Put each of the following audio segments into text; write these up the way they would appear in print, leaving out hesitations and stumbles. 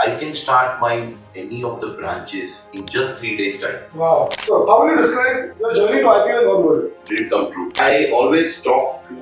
I can start any of the branches in just 3 days time. Wow. So how will you describe your journey to IPO in one word? Did it come true? I always talk to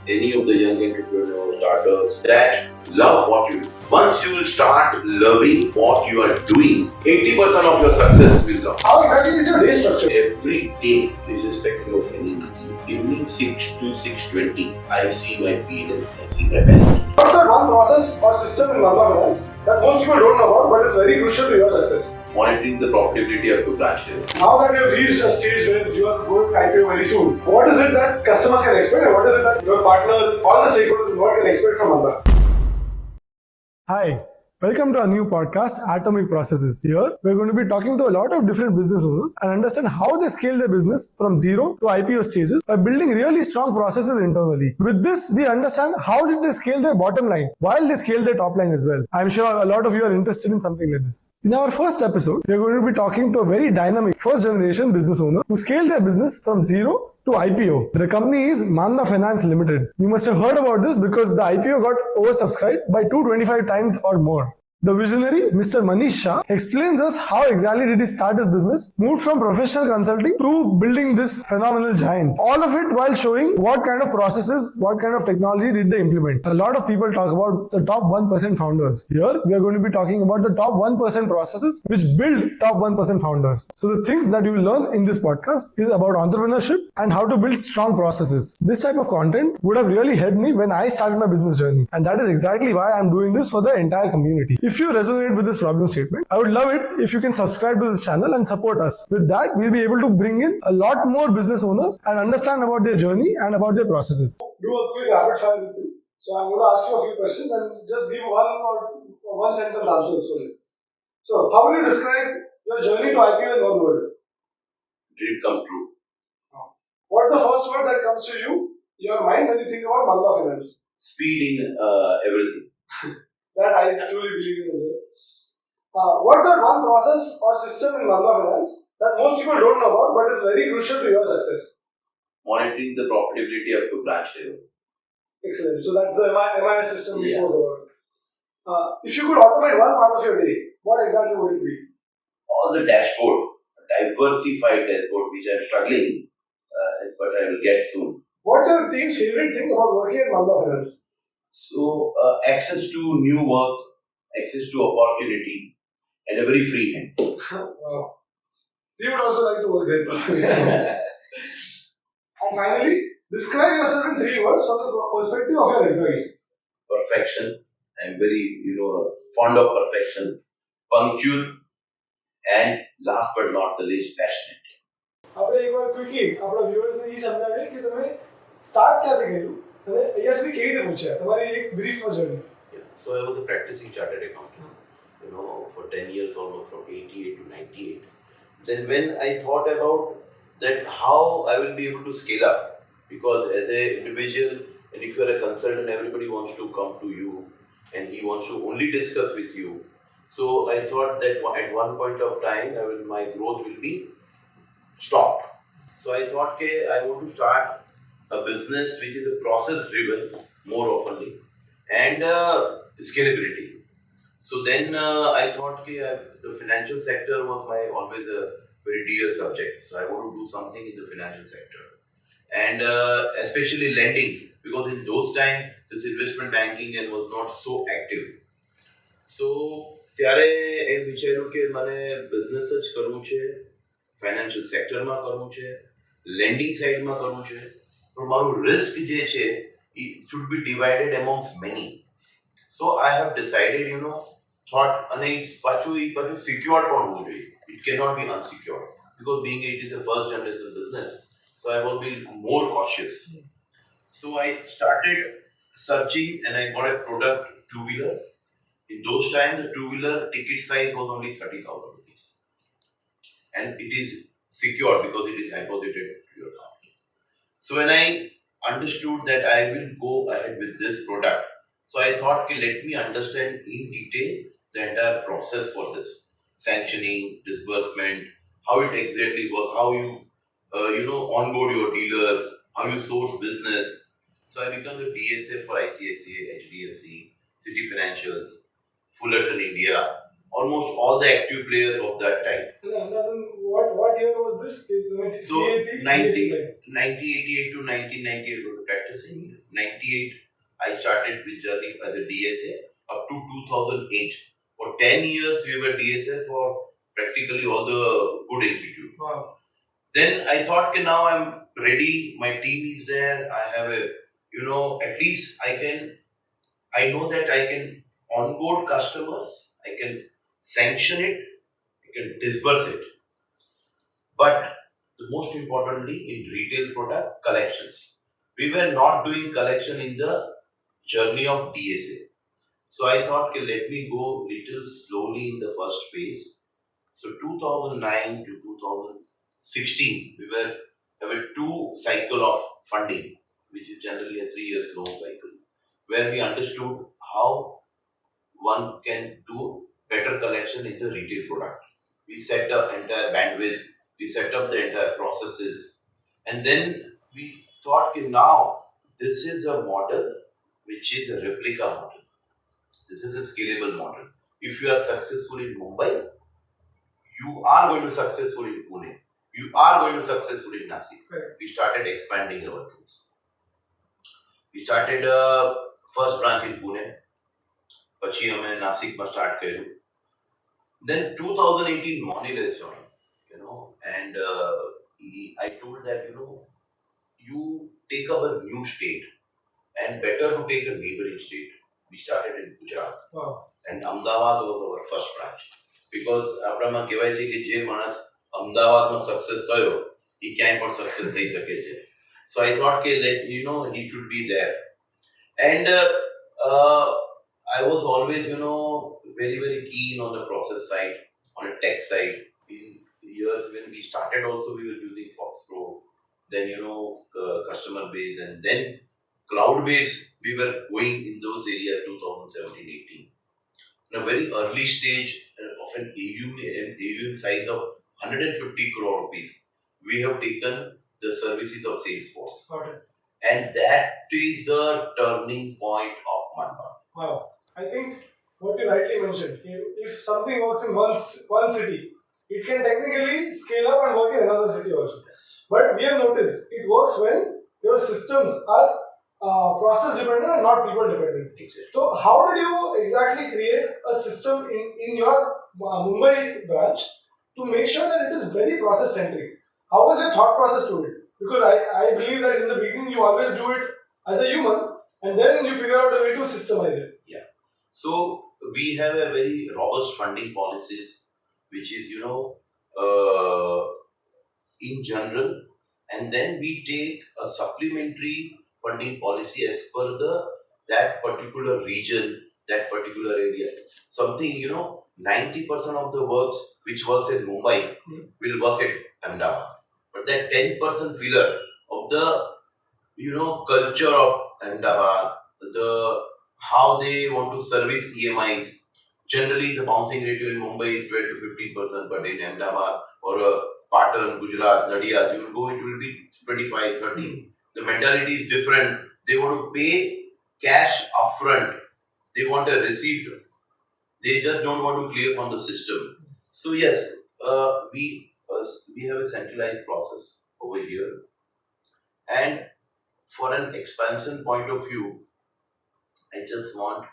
any of the young entrepreneurs, startups that love what you do. Once you will start loving what you are doing, 80% of your success will come. How exactly is your day structure? Every day, irrespective of any meeting, evening 6 to 6:20, I see my P&L, I see my balance. What's that one process or system in Manba Finance that most people don't know about but is very crucial to your success? Monitoring the profitability of your branches. Now that you have reached a stage where you are going to IPO very soon, what is it that customers can expect and what is it that your partners, all the stakeholders involved can expect from Manba? Hi. Welcome to our new podcast, Atomic Processes. Here, we're going to be talking to a lot of different business owners and understand how they scale their business from zero to IPO stages by building really strong processes internally. With this, we understand how did they scale their bottom line while they scale their top line as well. I'm sure a lot of you are interested in something like this. In our first episode, we're going to be talking to a very dynamic first generation business owner who scaled their business from zero to IPO. The company is Manba Finance Limited. You must have heard about this because the IPO got oversubscribed by 225 times or more. The visionary, Mr. Manish Shah, explains us how exactly did he start his business, moved from professional consulting to building this phenomenal giant. All of it while showing what kind of processes, what kind of technology did they implement. A lot of people talk about the top 1% founders. Here, we are going to be talking about the top 1% processes which build top 1% founders. So the things that you will learn in this podcast is about entrepreneurship and how to build strong processes. This type of content would have really helped me when I started my business journey. And that is exactly why I'm doing this for the entire community. If you resonate with this problem statement, I would love it if you can subscribe to this channel and support us. With that, we'll be able to bring in a lot more business owners and understand about their journey and about their processes. Do a quick rapid fire with you. So I'm going to ask you a few questions and just give one sentence answers for this. So how would you describe your journey to IPO in one word? Did it come true? What's the first word that comes to your mind when you think about Manba Finance? Speed in everything. That I truly believe in as well. What's that one process or system in Manba Finance that most people don't know about but is very crucial to your success? Monitoring the profitability of your branch level. Excellent. So that's the MIS system we spoke about. If you could automate one part of your day, what exactly would it be? All the dashboard, diversified dashboard, which I'm struggling, but I will get soon. What's your team's favorite thing about working at Manba Finance? So, access to new work, access to opportunity, and a very free hand. Wow. We would also like to work there. And finally, describe yourself in 3 words from the perspective of your employees. Perfection. I'm very, fond of perfection. Punctual, and last but not the least, passionate. આપણે એકવાર quickly આપણા વ્યુઅર્સને એ સમજાવીએ કે તમે start ક્યાંથી કર્યું અને યસની કેવી રીતે પૂછ્યા તમારી એક બ્રીફમાં journey. So I was a practicing chartered accountant, for 10 years, almost from 88 to 98. Then when I thought about that how I will be able to scale up, because as an individual and if you are a consultant, everybody wants to come to you and he wants to only discuss with you. So I thought that at one point of time, my growth will be stopped. So I thought I want to start a business which is a process driven more oftenly and scalability. So then I thought the financial sector was always a very dear subject. So I want to do something in the financial sector and especially lending, because in those times this investment banking and was not so active. So ત્યારે એ વિચાર્યું કે મને business જ કરવું છે, financial સેક્ટરમાં કરવું છે, લેન્ડિંગ સાઇડમાં કરવું છે, પણ મારું રિસ્ક જે છે it should be divided amongst many. So I have decided, thought, and it's પાછું secured પણ હોવું જોઈએ. It cannot be unsecured because being it is a first generation business, so I will be more cautious. So I started searching and I got a product two-wheeler. In those times, the two-wheeler ticket size was only 30,000 rupees. And it is secure because it is hypothecated to your company. So when I understood that I will go ahead with this product, so I thought, let me understand in detail the entire process for this. Sanctioning, disbursement, how it exactly works, how you, onboard your dealers, how you source business. So I became the DSA for ICICI, HDFC, City Financials, Fullerton India, almost all the active players of that time. And then what year was this? So CAT, 1988 to 1998 was the practicing. 98 I started with journey as a DSA up to 2008. For 10 years we were DSA for practically all the good institute. Wow. Then I thought, okay, now I'm ready, my team is there, I have a, at least I know that I can onboard customers, I can sanction it, I can disburse it. But the most importantly in retail product, collections. We were not doing collection in the journey of DSA. So I thought, okay, let me go little slowly in the first phase. So 2009 to 2016, we were have a two cycle of funding, which is generally a 3 years loan cycle, where we understood how one can do better collection in the retail product. We set up entire bandwidth, we set up the entire processes, and then we thought, okay, now this is a model which is a replica model. This is a scalable model. If you are successful in Mumbai, you are going to successful in Pune. You are going to successful in Nashik. Correct. We started expanding our things. We started first branch in Pune. પછી અમે નાસિકમાં start કર્યું. Then 2018 Monil has joined, and I told that, you take up a new state and better to take a neighboring state. We started in Gujarat. Wow. And Ahmedabad was our first branch. Because આપણામાં કહેવાય છે કે જે માણસ અમદાવાદમાં success થયો એ ક્યાંય પણ સક્સેસ થઈ શકે છે. So I thought that he should be there. And I was always very very keen on the process side, on a tech side. In years when we started also we were using Fox Pro, then customer base, and then cloud base we were going in those areas 2017-18. In a very early stage of an AUM size of 150 crore rupees, we have taken the services of Salesforce. Got it. And that is the turning point of Manba. Wow. I think what you rightly mentioned, if something works in one city, it can technically scale up and work in another city also. Yes. But we have noticed it works when your systems are process dependent and not people dependent. Exactly. So how did you exactly create a system in your Mumbai branch to make sure that it is very process centric? How was your thought process to it? Because I believe that in the beginning you always do it as a human and then you figure out a way to systemize it. Yeah. So we have a very robust funding policies, which is in general, and then we take a supplementary funding policy as per that particular region, that particular area. Something 90% of the works which works in Mumbai will work at Ahmedabad, but that 10% filler of the culture of Ahmedabad, the how they want to service EMIs. Generally, the bouncing ratio in Mumbai is 12 to 15%, but in Ahmedabad or Patan, Gujarat, Nadia, you will go, it will be 25, 30. The mentality is different. They want to pay cash upfront. They want a receipt. They just don't want to clear on the system. So yes, we have a centralized process over here. And for an expansion point of view, I just want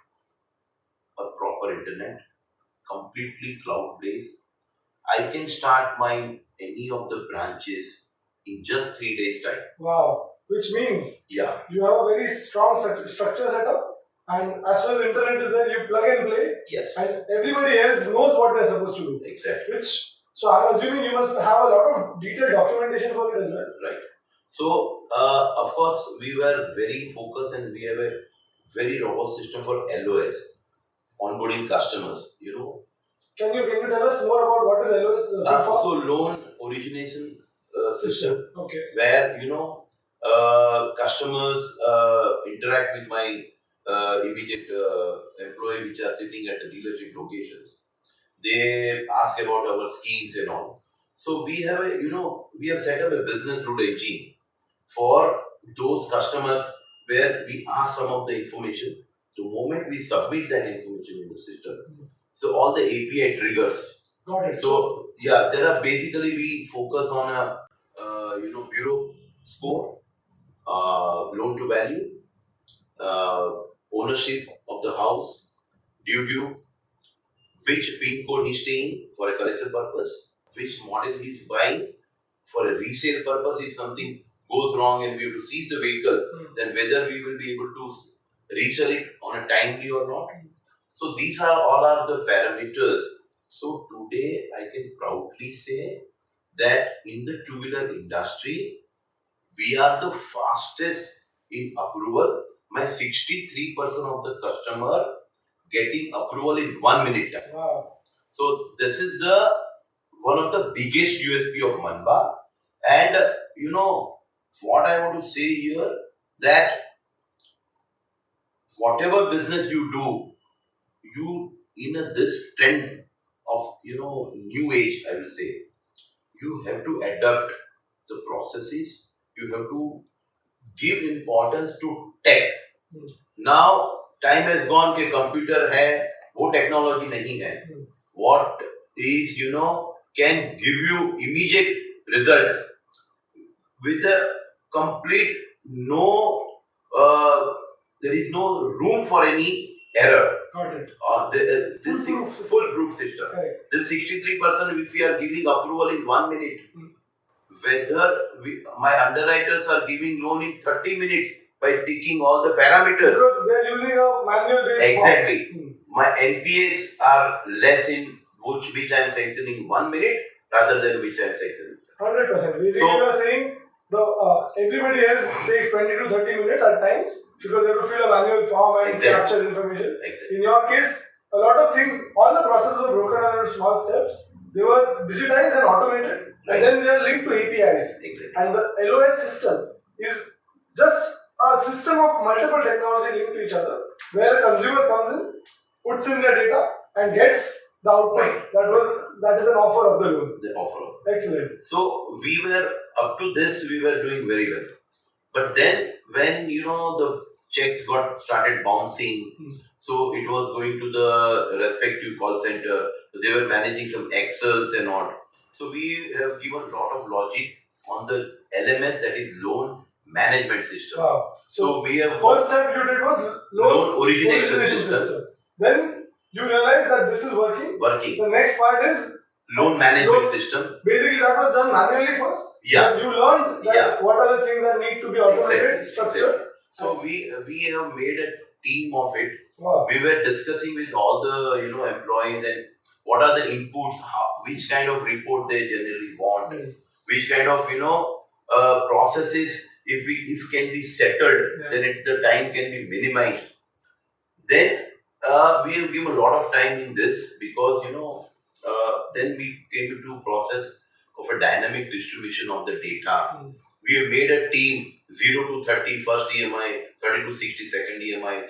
a proper internet, completely cloud-based. I can start any of the branches in just 3 days time. Wow. Which means you have a very strong structure setup, and as soon as internet is there, you plug and play. Yes. And everybody else knows what they're supposed to do. Exactly. So I'm assuming you must have a lot of detailed documentation for it as well. Right. So of course we were very focused, and we have a very robust system for LOS, onboarding customers. Can you tell us more about what is LOS? So loan origination system. Okay. Where customers interact with my immediate employee which are sitting at the dealership locations. They ask about our schemes and all. So we have we have set up a business route engine for those customers where we ask some of the information. The moment we submit that information in the system, So all the API triggers. Got it. So yeah, there are basically we focus on a bureau score, loan to value, uh, ownership of the house, due, which pin code he's staying for a collection purpose, which model he's buying for a resale purpose. If something goes wrong and we have to seize the vehicle, then whether we will be able to resell it on a timely or not. So these are all are the parameters. So today I can proudly say that in the two-wheeler industry, we are the fastest in approval. My 63% of the customer getting approval in 1 minute time. Wow. So this is the one of the biggest USP of Manba. And what I want to say here, that whatever business you do, you in this trend of new age, I will say, you have to adapt the processes. You have to give importance to tech. Now time has gone कि computer है, वो technology नहीं है. What is can give you immediate results with a complete there is no room for any error. Got it. This Foolproof foolproof system. Correct. This 63%, if we are giving approval in 1 minute, whether my underwriters are giving loan in 30 minutes by ticking all the parameters. Because they are using a manual based Exactly. form. My NPAs are less in which I am sanctioning 1 minute rather than which I am sanctioning. 100%. Basically, you are saying everybody else takes 20 to 30 minutes at times because they have to fill a manual form and capture information. Exactly. In your case, a lot of things, all the processes were broken down into small steps. They were digitized and automated, and then they are linked to APIs. Exactly. And the LOS system is just a system of multiple technology linked to each other, where a consumer comes in, puts in their data, and gets the output. That is an offer of the loan. The offer. Excellent. So we were up to this, we were doing very well. But then when the checks got started bouncing, so it was going to the respective call center. So they were managing some Excels and all. So we have given a lot of logic on the LMS, that is loan management system. Wow. So we have first step you did was loan origination system. Then you realize that this is working. The next part is loan management system. Basically, that was done manually first. Yeah. But you learned that what are the things that need to be automated, structured. So we have made a team of it. Wow. We were discussing with all the employees and what are the inputs, which kind of report they generally want, which kind of processes if can be settled, then the time can be minimized. Then we have given a lot of time in this because then we came into process of a dynamic distribution of the data. We have made a team 0 to 30 first EMI, 30 to 60 second EMI,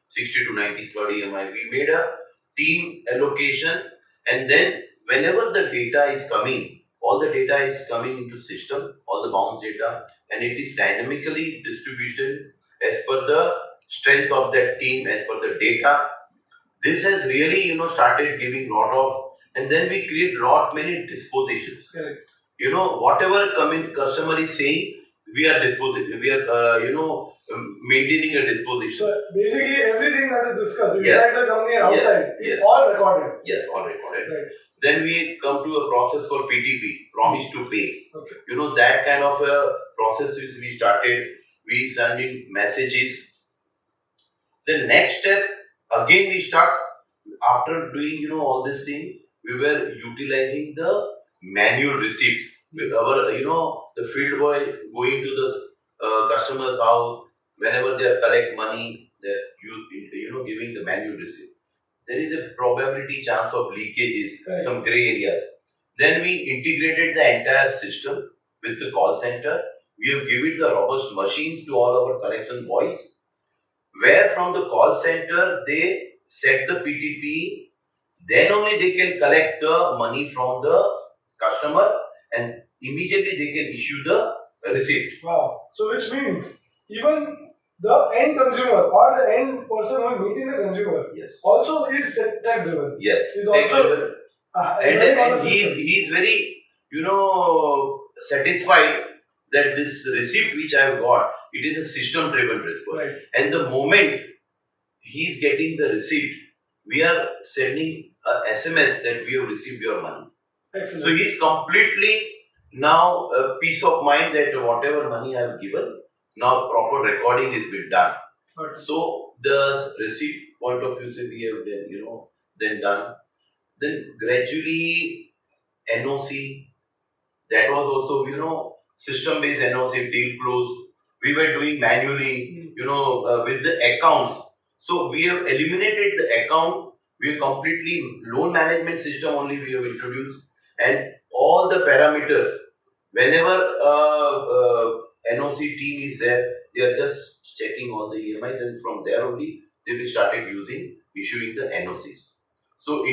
60 to 90 third EMI. We made a team allocation, and then whenever the data is coming, all the data is coming into system, all the bounce data, and it is dynamically distributed as per the strength of that team, as per the data. This has really started giving lot of, and then we create many dispositions. Correct. Whatever customer is saying, we are disposing. We are maintaining a disposition. So basically, everything that is discussed inside the company and outside is all recorded. Yes, all recorded. Right. Then we come to a process called PTP, promise to pay. Okay. That kind of a process which we started. We sending messages. The next step, again we start after doing all this thing. We were utilizing the manual receipts. With our the field boy going to the customer's house whenever they collect money, they're giving the manual receipt. There is a probability chance of leakages, some gray areas. Then we integrated the entire system with the call center. We have given the robust machines to all our collection boys, where from the call center they set the PTP. Then only they can collect the money from the customer and immediately they can issue the receipt. Wow. So which means even the end consumer or the end person who is meeting the consumer Yes. also is tech driven. Yes. Is Tech also driven. And he is very, satisfied that this receipt which I have got, it is a system driven response. Right. And the moment he is getting the receipt, we are sending a SMS that we have received your money. Excellent. So he's completely now peace of mind that whatever money I have given, now proper recording has been done. Okay. So the receipt point of view, say we have then done. Then gradually NOC, that was also, system-based NOC, deal close. We were doing manually, with the accounts. So we have eliminated the account. We have completely loan management system only we have introduced, and all the parameters. Whenever NOC team is there, they are just checking all the EMIs, and from there only they will started issuing the NOCs. So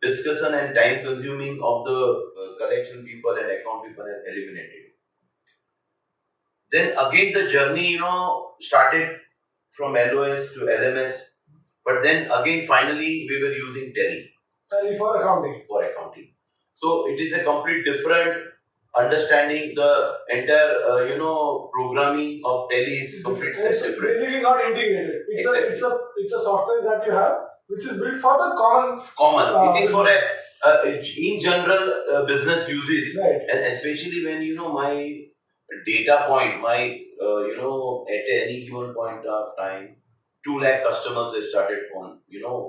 discussion and time consuming of the collection people and account people are eliminated. Then again the journey, started from LOS to LMS, but then again finally we were using Tally for accounting. So it is a complete different understanding. The entire programming of Tally is completely different. Basically not integrated. It's a software that you have which is built for the common. It is for in general business uses, right. And especially when my data point, my at any given point of time, 2 lakh customers have started on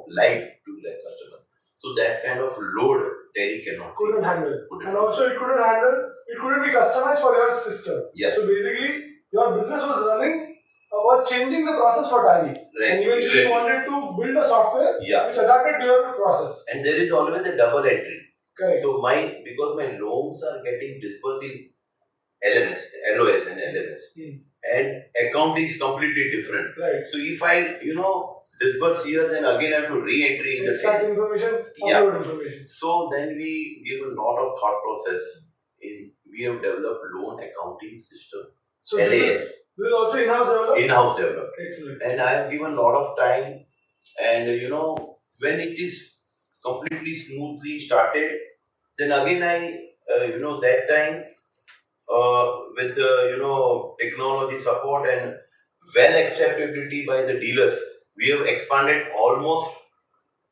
live 2 lakh customers. So that kind of load Tally couldn't handle. And also it couldn't be customized for your system. Yes. So basically your business was changing the process for Tally. Right. And eventually you wanted to build a software which adapted to your process. And there is always a double entry. Correct. So because my loans are getting disbursed in LOS and LMS. And account is completely different. Right. So if I, disburse here, then again I have to re-entry in the extract information, upload information. So then we give a lot of thought process we have developed loan accounting system. So this is also in-house developed? In-house developed. Excellent. And I have given a lot of time, and when it is completely smoothly started, then again I, that time with technology support and well acceptability by the dealers, we have expanded almost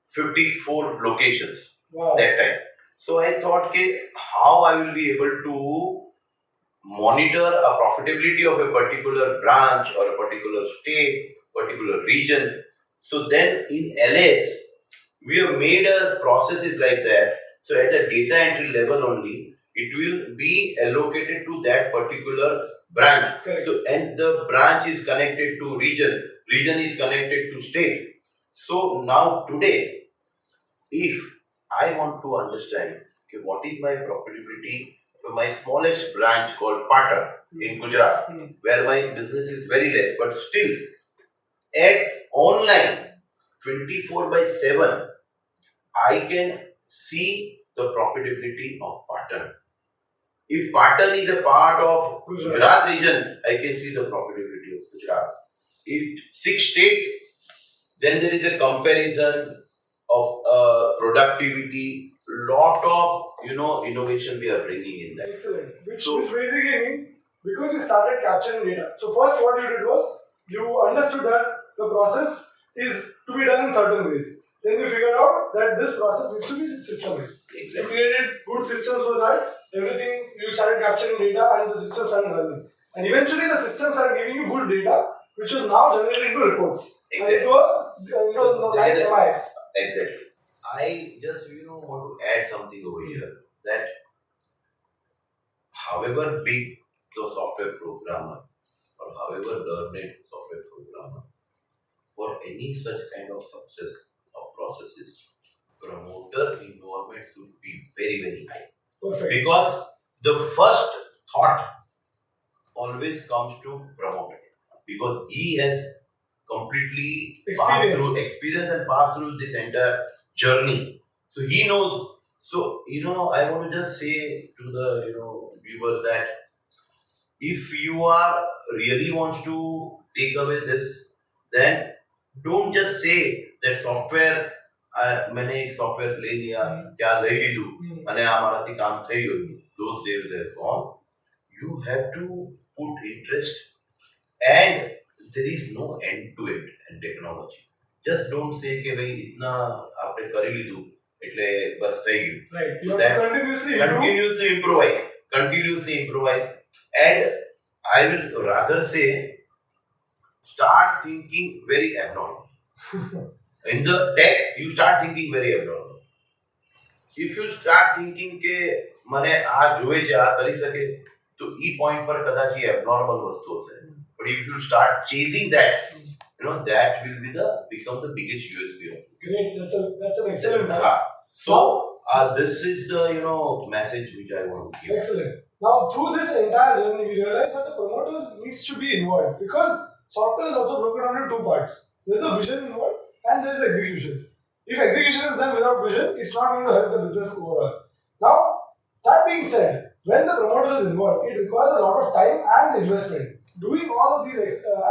54 locations. Wow. That time. So I thought, how I will be able to monitor a profitability of a particular branch or a particular state, particular region. So then in LS, we have made a processes like that. So at the data entry level only, it will be allocated to that particular branch. Correct. So and the branch is connected to region is connected to state. So now today, if I want to understand what is my profitability for my smallest branch called Pata in Gujarat, where my business is very less, but still at online 24/7, I can see the profitability of Patan. If Patan is a part of Gujarat region, I can see the profitability of Gujarat. If 6 states, then there is a comparison of productivity, lot of innovation we are bringing in that. Excellent. Which basically means because you started capturing data. So first what you did was you understood that the process is to be done in certain ways. Then you figured out that this process needs to be system-based. Exactly. You created good systems for that. Everything, you started capturing data and the system started running. And eventually the system started giving you good data, which was now generated into reports. Exactly. And into nice MIS. Exactly. I just want to add something over here that however big the software programmer or however learned software programmer, for any such kind of success of processes, promoter involvement should be very, very high. Perfect. Because the first thought always comes to promoter, because he has completely experience and passed through this entire journey. So he knows. So I want to just say to the viewers that if you are really wants to take away this, then don't just say that software मैंने एक software ले लिया क्या ले લીધું અને આ મારાથી કામ થઈ ગયું. Those days are gone. You have to put interest, and there is no end to it in technology. Just don't say કે ભાઈ ઇતના આપણે કરી લીધું એટલે બસ થઈ ગયું. Right. You So have that to continuously improve. Continuously improvise, and I will rather say start thinking very abnormal. In the tech, you start thinking very abnormal. If you start thinking કે મને આ જોવે છે આ કરી શકે તો ઈ point પર કદાચ ઈ abnormal વસ્તુ હશે. But if you start chasing that, that will be become the biggest USP of it. Great, that's an excellent point. So this is the message which I want to give. Excellent. Now through this entire journey, we realize that the promoter needs to be involved, because software is also broken down into two parts. There's a vision involved and there's execution. If execution is done without vision, it's not going to help the business overall. Now, that being said, when the promoter is involved, it requires a lot of time and investment. Doing all of these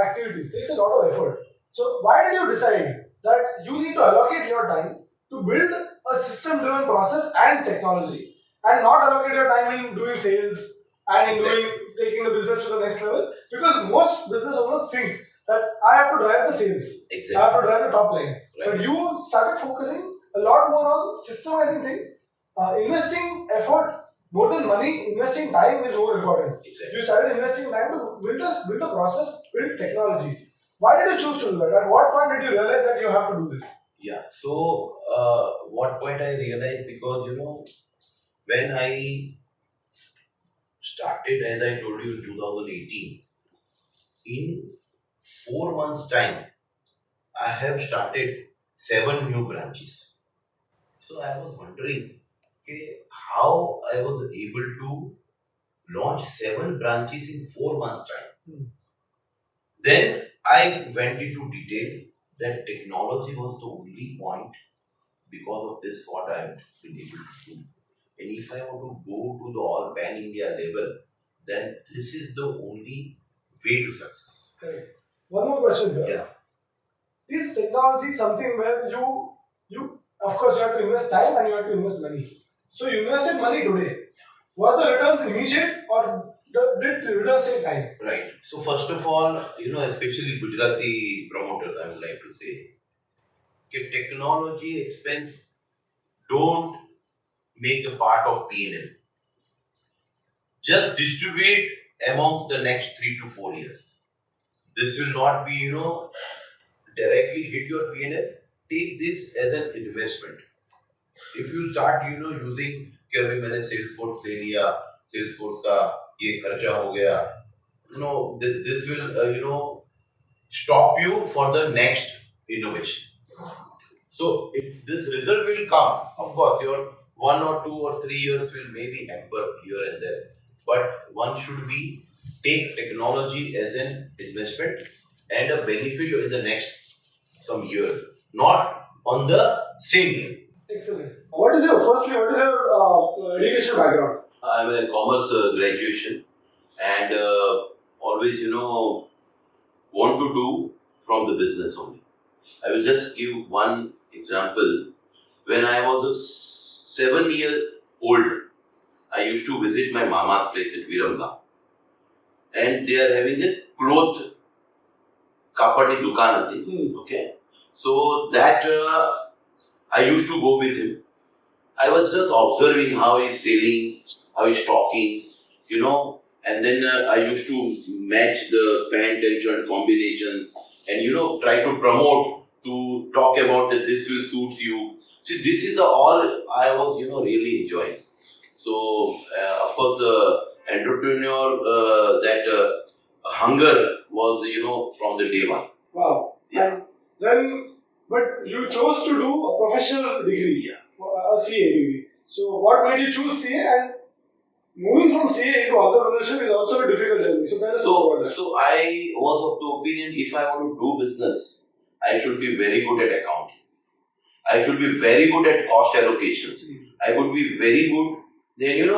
activities takes a lot of effort. So why did you decide that you need to allocate your time to build a system-driven process and technology, and not allocate your time in doing sales and in taking the business to the next level? Because most business owners think that I have to drive the sales, Exactly. I have to drive the top line. Right. But you started focusing a lot more on systemizing things, investing effort more than money. Investing time is more important. Exactly. You started investing time to build a process, build technology. Why did you choose to do that? At what point did you realize that you have to do this? Yeah. So what point I realized, because when I started, as I told you, in 2018, in 4 months' time, I have started 7 new branches. So I was wondering how I was able to launch 7 branches in 4 months' time. Then I went into detail that technology was the only point. Because of this, what I have been able to do. And if I want to go to the all pan-India level, then this is the only way to success. Correct. One more question here. Yeah. Is technology something where you of course you have to invest time and you have to invest money? So you invested money today. Was the returns immediate, or did returns take time? Right. So first of all, especially Gujarati promoters, I would like to say, technology expense don't make a part of P&L. Just distribute amongst the next 3 to 4 years. This will not be, directly hit your P&L. Take this as an investment. If you start, using कि अभी मैंने Salesforce ले लिया, Salesforce का ये खर्चा हो गया, this will, stop you for the next innovation. So if this result will come, of course, your 1 or 2 or 3 years will maybe hamper here and there. But one should take technology as an investment and a benefit in the next some years, not on the same year. Excellent. What is your education background? I'm a commerce graduation, and always, want to do from the business only. I will just give one example. When I was a 7-year-old, I used to visit my mama's place at Viramgam, and they are having a cloth kapadi dukan ati. Okay, so that I used to go with him. I was just observing how he's selling, how he's talking, and then I used to match the pant and shirt combination, and try to promote, to talk about that this will suit you. See, this is all I was really enjoying. So of course the entrepreneur that hunger was from the day one. Wow. Yeah. And then, but you chose to do a professional degree, Yeah. a CA degree. So what made you choose CA? And moving from CA into entrepreneurship is also a difficult journey. So tell us about that. So I was of the opinion, if I want to do business, I should be very good at accounting. I should be very good at cost allocations. I would be very good. Then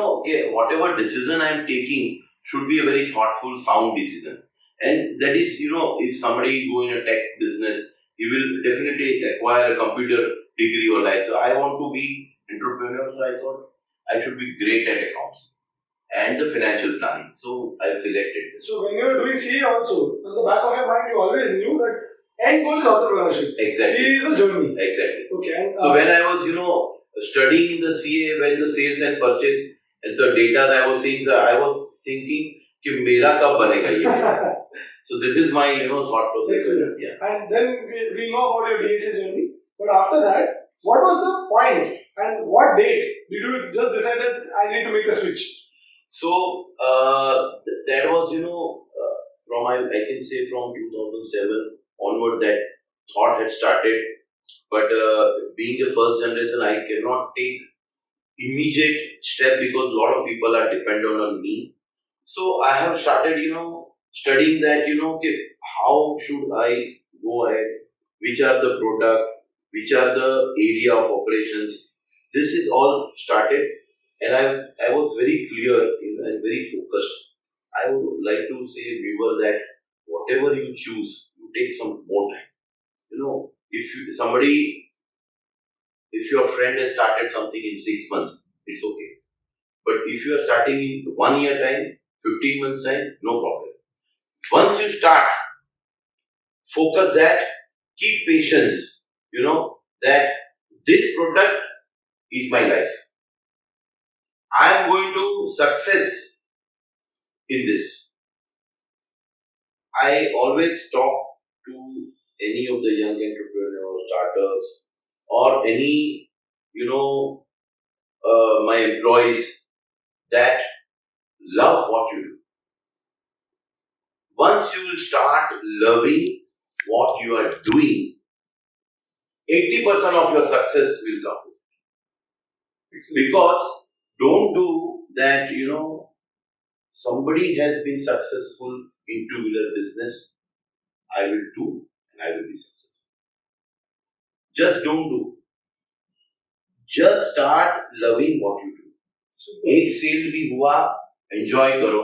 whatever decision I am taking should be a very thoughtful, sound decision. And that is, if somebody go in a tech business, he will definitely acquire a computer degree or like. So I want to be entrepreneur, so I thought I should be great at accounts and the financial planning. So I selected this. So when you were doing CA also, in the back of your mind, you always knew that end goal is entrepreneurship. Exactly. CA is a journey. Exactly. Okay. And, so when I was, studying in the CA, when the sales and purchase and the data that I was seeing, I was thinking, कि मेरा कब बनेगा ये? So this is my, thought process. Yeah. And then we know about your DSA journey. But after that, what was the point and what date did you just decide that I need to make a switch? So that was, from I can say from 2007 onward that thought had started. But being a first generation, I cannot take immediate step because a lot of people are dependent on me. So I have started, studying that, okay, how should I go ahead? Which are the product? Which are the area of operations? This is all started, and I was very clear, and very focused. I would like to say, viewer, that whatever you choose, you take some more time. If your friend has started something in 6 months, it's okay. But if you are starting in 1 year time, 15 months time, no problem. Once you start, focus that, keep patience, that this product is my life. I am going to success in this. I always talk to any of the young entrepreneurs, startups, or any, my employees that love what you do. Once you will start loving what you are doing, 80% of your success will come. Because don't do that, somebody has been successful in two-wheeler business, I will do and I will be successful. Just don't do. Just start loving what you do. एक cell भी हुआ, enjoy करो.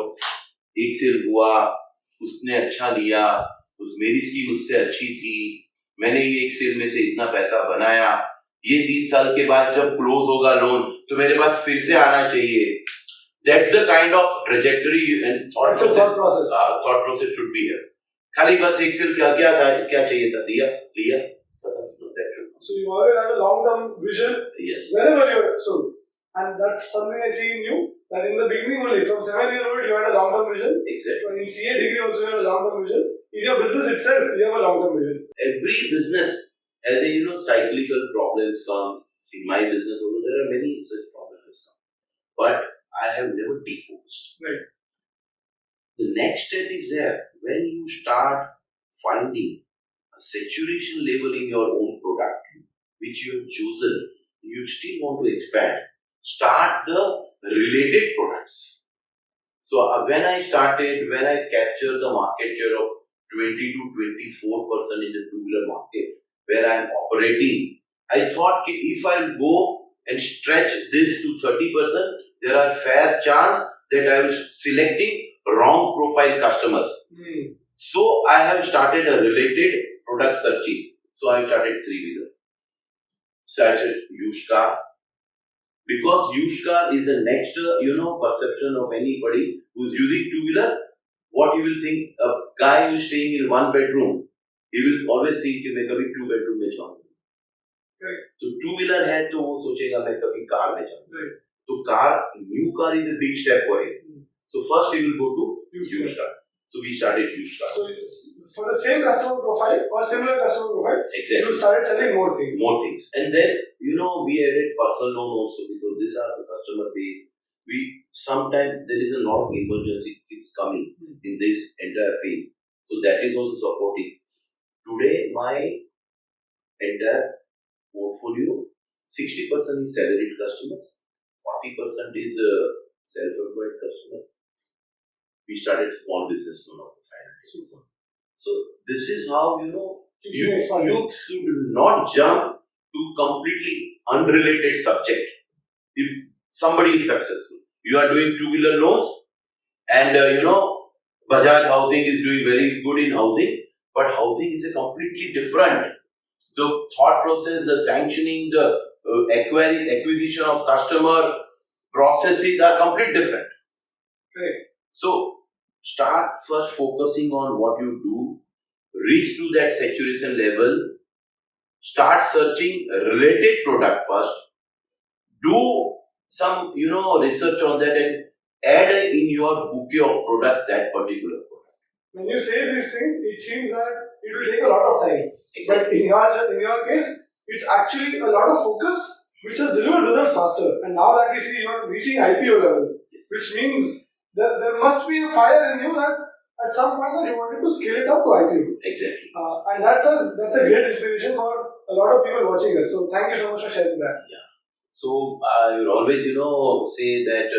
एक cell हुआ, उसने अच्छा लिया, मेरी स्कीम उससे अच्छी थी, मैंने ये एक सेल में से इतना पैसा बनाया, ये 3 साल के बाद जब क्लोज होगा लोन तो मेरे पास फिर से आना चाहिए. That's the kind of trajectory and thought process. Thought process should be here. खाली बस एक सेल क्या चाहिए था, लिया. So you always had a long-term vision. Yes. Wherever you are. So, and that's something I see in you. That in the beginning only, from 7 years old, you had a long-term vision. Exactly. In CA degree also you had a long-term vision. In your business itself, you have a long-term vision. Every business has a cyclical problems come. In my business also there are many such problems come. But I have never defocused. Right. The next step is there. When you start finding a saturation level in your own product, which you have chosen, you still want to expand. Start the related products. So when I captured the market share of 20 to 24% in the two-wheeler market, where I am operating, I thought if I go and stretch this to 30%, there are fair chance that I will selecting wrong profile customers. So I have started a related product searching. So I started three-wheeler. Started used car. Because used car is the next, perception of anybody who's using two-wheeler. What he will think, a guy who is staying in one bedroom, he will always think कि मैं कभी 2 bedroom में जाऊँगा. Right. तो two-wheeler है तो वो सोचेगा मैं कभी car में जाऊँगा. Right. तो new car is a big step for him. So first he will go to used car. So we started used car. So for the same customer profile or similar customer profile, exactly, you started selling more things. And then, we added personal loan also because these are the customer base. Sometimes there is a lot of emergency things coming in this entire phase. So that is also supporting. Today, my entire portfolio, 60% is salaried customers, 40% is self-employed customers. We started small business loan of 500. So this is how, you should not jump to completely unrelated subject. If somebody is successful, you are doing two-wheeler loans and, Bajaj Housing is doing very good in housing, but housing is a completely different. The thought process, the sanctioning, the acquisition of customer processes are completely different. Correct. So start first focusing on what you do, reach to that saturation level, start searching related product first, do some research on that and add in your bouquet of product that particular product. When you say these things, it seems that it will take a lot of time. Exactly. But in your case, it's actually a lot of focus which has delivered results faster. And now that we see you are reaching IPO level, Yes. which means that there must be a fire in you that at some point that you wanted to scale it up to IPO. Exactly. And that's a great inspiration for a lot of people watching us. So thank you so much for sharing that. Yeah. So I will always say that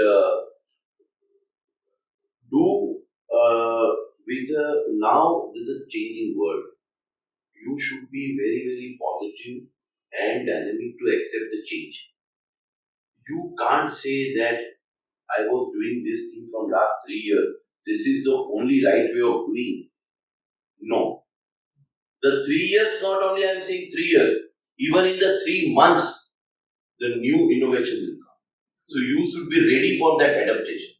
now there's a changing world. You should be very, very positive and dynamic to accept the change. You can't say that I was doing this thing from last 3 years. This is the only right way of doing. No. The 3 years, not only I'm saying 3 years, even in the 3 months, the new innovation will come. So you should be ready for that adaptation.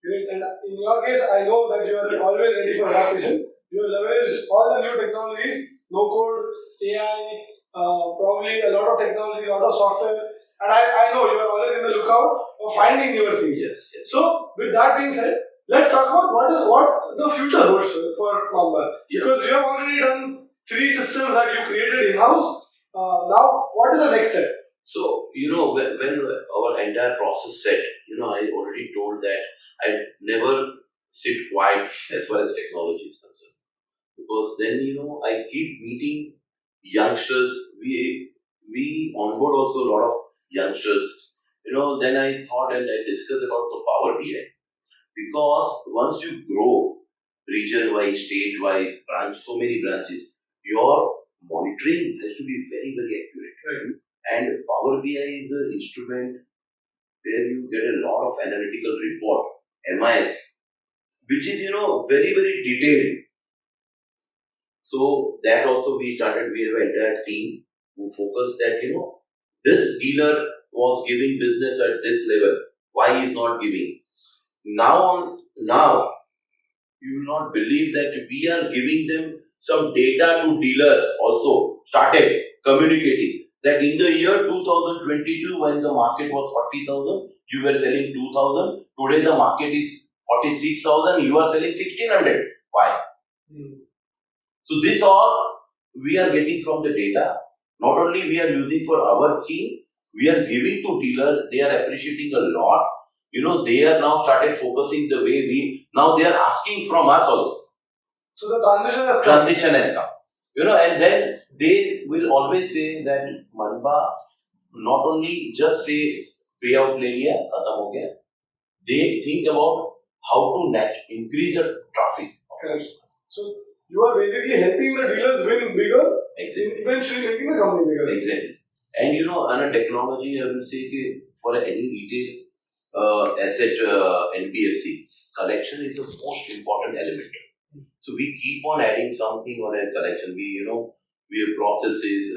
Great. And in your case, I know that you are always ready for adaptation. You have leveraged all the new technologies, no code, AI, probably a lot of technology, a lot of software. And I know you are always in the lookout for finding newer things. Yes, yes. So, with that being said, let's talk about what the future holds for Manba. Yes. Because you have already done 3 systems that you created in-house. Now, what is the next step? So, when our entire process set, I already told that I never sit quiet as far as technology is concerned. Because then, I keep meeting youngsters. We onboard also a lot of youngsters. Then I thought and I discussed about the Power BI. Because once you grow region-wise, state-wise, so many branches, your monitoring has to be very, very accurate. Right. And Power BI is an instrument where you get a lot of analytical report, MIS, which is, very, very detailed. So that also we have an entire team who focused that, this dealer was giving business at this level. Why he is not giving? Now, you will not believe that we are giving them some data to dealers also, started communicating that in the year 2022 when the market was 40,000, you were selling 2,000. Today the market is 46,000, you are selling 1,600. Why? So this all we are getting from the data. Not only we are using for our team, we are giving to dealer. They are appreciating a lot. They are now started focusing the way now they are asking from us also. So the transition has come. And then they will always say that Manba not only just say payout le liya, khatam ho gaya. They think about how to increase the traffic. Correct. So you are basically helping the dealers win bigger, Exactly. eventually making the company bigger. Exactly. And on a technology, I will say that for any retail asset NBFC, collection is the most important element. So we keep on adding something on a collection. We have processes,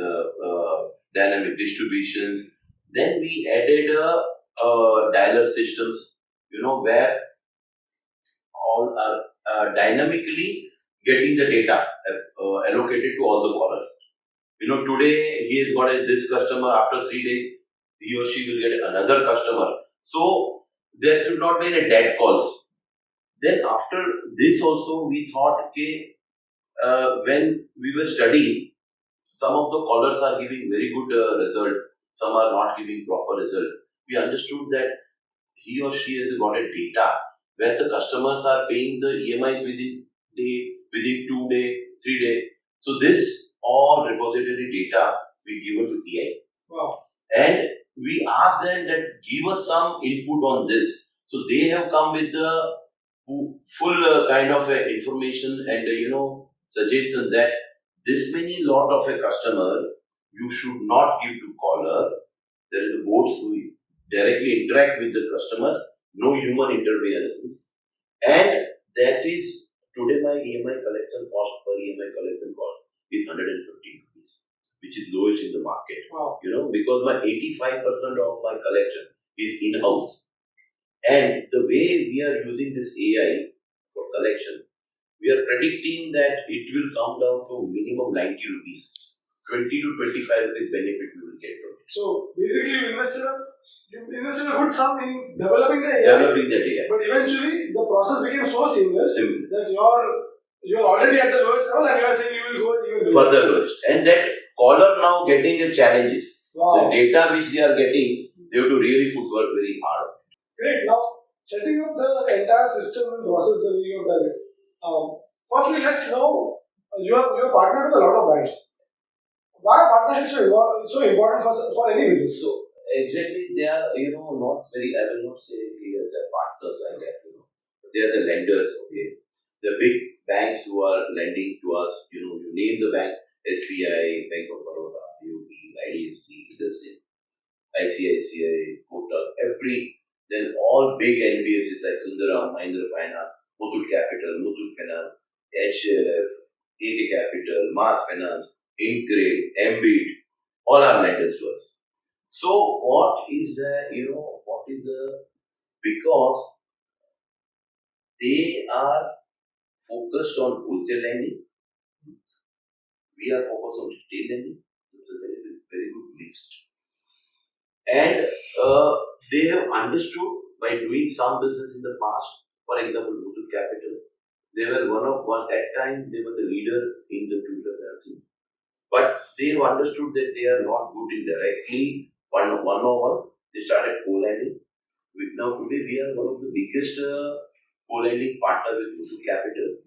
dynamic distributions. Then we added dialer systems, where all are dynamically getting the data allocated to all the callers. Today he has got this customer. After 3 days, he or she will get another customer. So there should not be any dead calls. Then after this also we thought, okay, when we were studying, some of the callers are giving very good result, some are not giving proper results. We understood that he or she has got a data where the customers are paying the EMIs within 2 days, 3 days. So this all repository data we give it to AI. Wow. And we ask them that give us some input on this. So they have come with the full kind of information and suggestion that this many lot of a customer you should not give to caller. There is a board who directly interact with the customers, no human interference, and that is Today my EMI collection cost per EMI collection cost is 115 rupees, which is lowest in the market. Wow. Because my 85% of my collection is in-house. And the way we are using this AI for collection, we are predicting that it will come down to minimum 90 rupees. 20 to 25 rupees benefit we will get from it. So basically you invested a good sum in developing the AI. Developing that AI. But eventually the process became so seamless that you're already at the lowest level and you are saying you will go even further lowest. And that caller now getting the challenges. Wow. The data which they are getting, they have to really put work very hard. Great. Now, setting up the entire system and process the way you have done it. Firstly, let's know you are partnered with a lot of banks. Why are partnerships so important for any business? So exactly, they are not very. I will not say they're partners like that. They are the lenders. Okay, the big banks who are lending to us. You name the bank: SBI, Bank of Baroda, UB, IDFC, ICICI, Kotak, then all big NBFCs like Sundaram, Mahindra Finance, Muthoot Capital, Muthoot Finance, HLF, AK Capital, Mass Finance, Incrade, MBIT, all are lenders to us. So because they are focused on wholesale lending, we are focused on retail lending. It's a very good mix. And they have understood by doing some business in the past, for example, Muthoot Capital, they were at time, they were the leader in the two-wheeler financing. But they have understood that they are not good in directly one-on-one. They started co-lending. Now today we are one of the biggest co-lending partner with Muthoot Capital.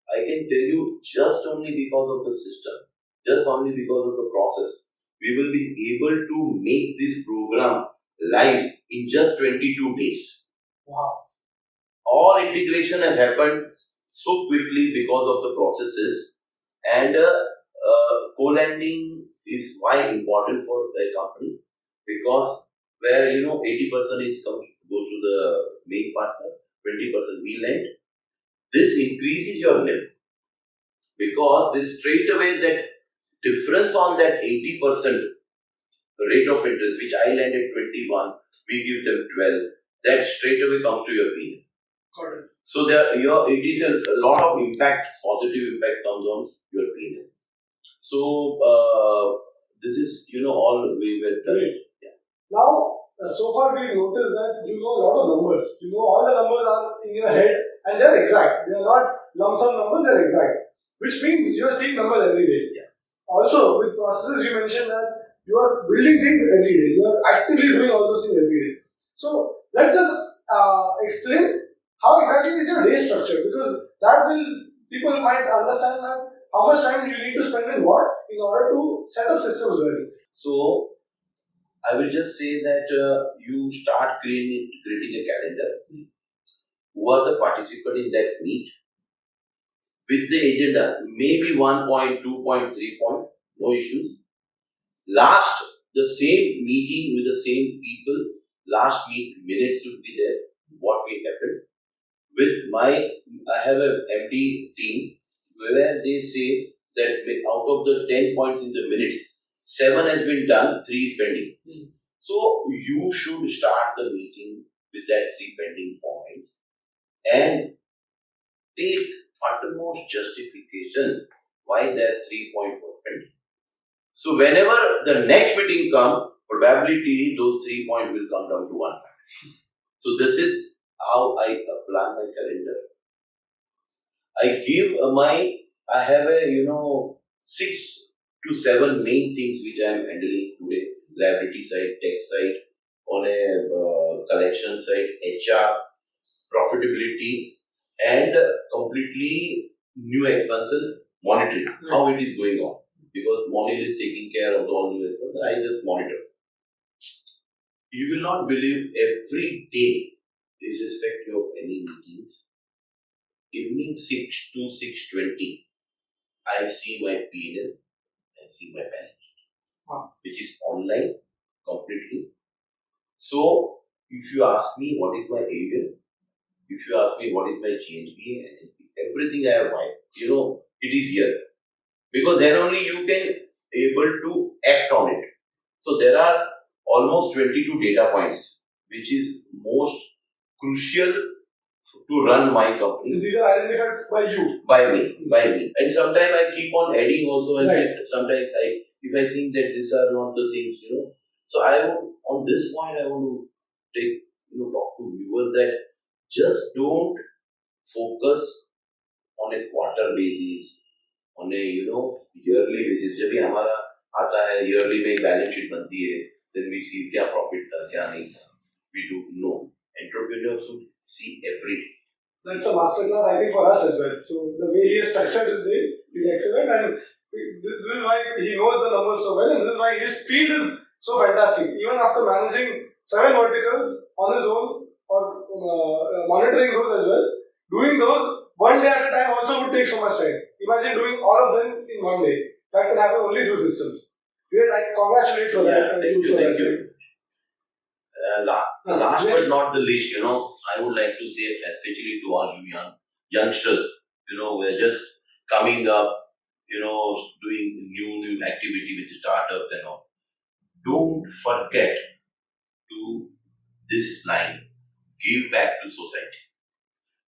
I can tell you just only because of the system, just only because of the process, we will be able to make this program live in just 22 days. Wow. All integration has happened so quickly because of the processes, and co-lending is why important for a company, because where 80% goes to the main partner, 20% we lend. This increases your NIM because this straight away that difference on that 80% rate of interest, which I lend at 21, we give them 12, that straight away comes to your P&L. Got it. So it is a lot of impact, positive impact comes on your P&L. So this is all we were done. Yeah. Now, so far we noticed that you know a lot of numbers. All the numbers are in your head and they're exact. They are not lump sum numbers, they're exact. Which means you are seeing numbers every day. Yeah. Also, with processes, you mentioned that you are building things every day. You are actively doing all those things every day. So, let's just explain how exactly is your day structure, because people might understand that how much time you need to spend with what in order to set up systems well. So, I will just say that you start creating a calendar. Who are the participants in that meet? With the agenda, maybe 1 point, 2 point, 3 point, no issues. The same meeting with the same people, last minutes should be there, what we happened. I have a MD team where they say that out of the 10 points in the minutes, 7 has been done, 3 is pending. So you should start the meeting with that 3 pending points and take uttermost justification why that 3 point was pending. So whenever the next meeting comes, probability those 3 points will come down to 1 point. So this is how I plan my calendar. I have a 6 to 7 main things which I am handling today: liability side, tech side, on a collection side, HR, profitability, and completely new expansion monitoring. How it is going on, because Monil is taking care of all new expansion. I just monitor. You will not believe, every day, irrespective of any meetings, evening 6 to 6:20, I see my P&L, I see my balance sheet, which is online completely. So, if you ask me what is my area, if you ask me what is my GNP, everything I have wiped, it is here. Because then only you can able to act on it. So there are almost 22 data points, which is most crucial to run my company. These are identified by you. By me. And sometimes I keep on adding also, and Right. sometimes if I think that these are not the things, So on this point, I want to talk to viewers that just don't focus on a quarter basis, on a yearly basis. जब भी हमारा आता है yearly में balance sheet बनती है, then we see क्या profit था क्या नहीं था. We do know. Entrepreneurs should see every day. That's a masterclass, I think, for us as well. So the way he has structured his day is excellent, and this is why he knows the numbers so well, and this is why his speed is so fantastic. Even after managing 7 verticals on his own, or monitoring those as well, doing those one day at a time also would take so much time. Imagine doing all of them in one day. That can happen only through systems. I congratulate for that. Thank you. Last but not the least, I would like to say, especially to all you youngsters, we're just coming up, doing new activity with startups and all. Don't forget to this line, give back to society.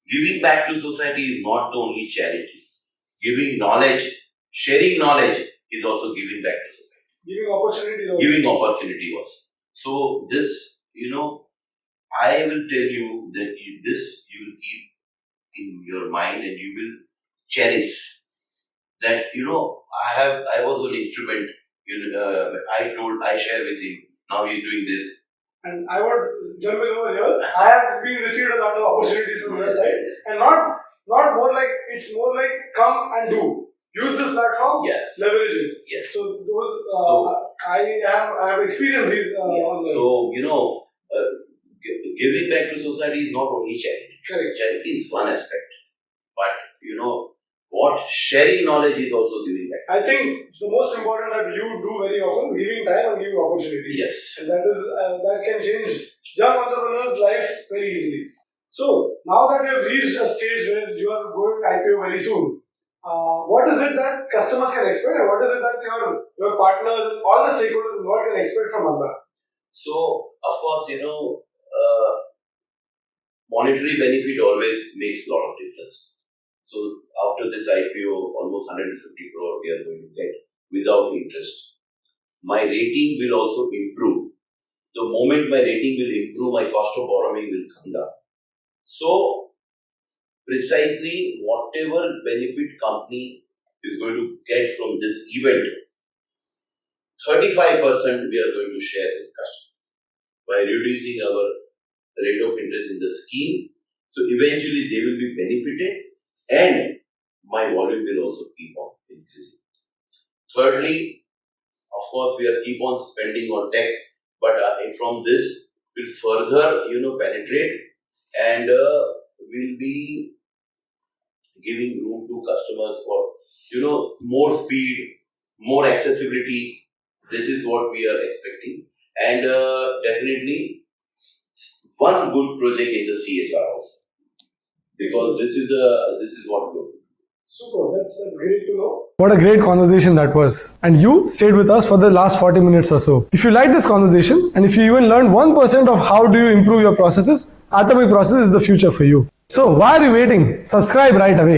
Giving back to society is not the only charity. Giving knowledge, sharing knowledge is also giving back to society. Giving opportunities also. Giving opportunity also. So this, I will tell you that you will keep in your mind and you will cherish that, I was an instrument, I share with him, now he's doing this. And I would jump in over here. I have been received a lot of opportunities from your side, and not more like, it's more like come and do. Use this platform, Yes. leverage it. Yes. So those I have experienced these online. So giving back to society is not only charity. Correct. Charity is one aspect, but what sharing knowledge is also giving back. I think the most important that you do very often is giving time and giving opportunities. Yes. And that can change young entrepreneurs' lives very easily. So now that we have reached a stage where you are going IPO very soon, what is it that customers can expect, and what is it that your partners and all the stakeholders involved can expect from Manba? So of course, monetary benefit always makes a lot of difference. So after this IPO, almost 150 crore we are going to get without interest. My rating will also improve. The moment my rating will improve, my cost of borrowing will come down. So precisely whatever benefit company is going to get from this event, 35% we are going to share with customers by reducing our rate of interest in the scheme. So eventually they will be benefited and my volume will also keep on increasing. Thirdly, of course, we are keep on spending on tech, but from this will further, penetrate and will be giving room to customers for, more speed, more accessibility. This is what we are expecting, and definitely one good project in the CSR also, because this is what we do. Super, that's great to know. What a great conversation that was. And you stayed with us for the last 40 minutes or so. If you like this conversation, and if you even learned 1% of how do you improve your processes, Atomic Process is the future for you. So why are you waiting? Subscribe right away.